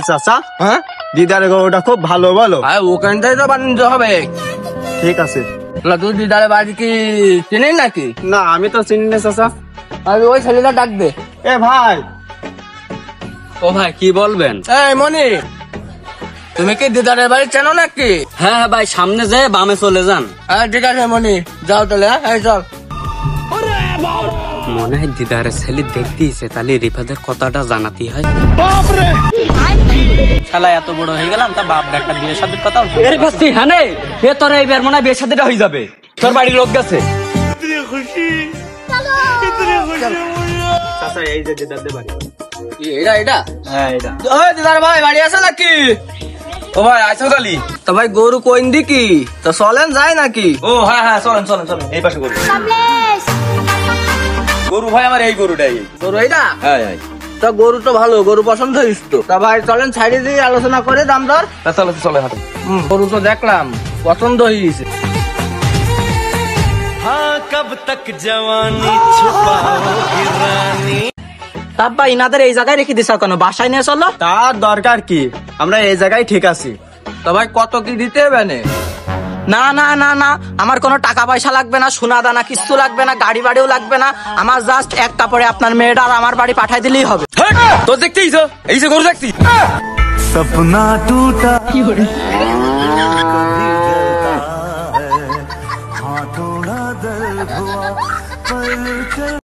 চাচা, হ্যাঁ দিদার গরুটা খুব ভালো বলো। ওখানটাই তো বাণিজ্য হবে। ঠিক আছে। তুই দিদারের বাড়ি কি চিনিস নাকি? না, আমি তো চিনি না চাচা। আমি ওই ছেলেটা ডাক দে। এ ভাই। ও ভাই কি বলবেন? এই মনি, তুমি কি দিদারের বাড়ি চেনো নাকি? হ্যাঁ হ্যাঁ ভাই, সামনে যে বামে চলে যান। হ্যাঁ ঠিক আছে মনি, যাও তাহলে। হ্যাঁ চল। মনে হয় দিদারের ছেলে দেখতেইছে, তাহলে রিফাদের কথাটা জানাতে হয়। শালা এত বড় হয়ে গেলাম, তা বাপ একটা বিয়ের সাথে কথা এর কাছে। হ্যাঁ নে, এ তোর এইবার মনে হয় বিয়ের সাথেটা হয়ে যাবে। তোর বাড়ির লোক গেছে। চাচা, এই যে দিদারদের বাড়ি। এটা হ্যাঁ, এটা। ওই দিদার ভাই বাড়ি আছে নাকি? ও ভাই আছো তালি? তো ভাই গরু কোন দিকি? তো চলেন যায় নাকি? ও হ্যাঁ হ্যাঁ, চলেন চলেন চলেন, এই পাশে গরু। গরু ভাই আমার এই গরুটাই। গরু এইটা? হ্যাঁ হ্যাঁ। তা গরু তো ভালো, গরু পছন্দ হইস তো। তা ভাই চলেন ছাড়ি দিয়ে আলোচনা করে দাম দর। চলে চলে হাঁটো। গরু তো দেখলাম পছন্দ হয়েছে। তাব্বা ইনাদের এই জায়গায় রেখে দিছ কেন? বাসায় নিয়ে চলো। তার দরকার কি, আমরা এই জায়গায় ঠিক আছি। তা ভাই কত কি দিতে হবে? না না না না, আমার কোনো টাকা পয়সা লাগবে না, সোনা দানা কিছু লাগবে না, গাড়ি বাড়িও লাগবে না। আমার জাস্ট এক কাপড়ে আপনার মেয়েটা আর আমার বাড়ি পাঠাই দিলেই হবে। তো দেখতেই এই যে গরু দেখছি। সপনা টুটা।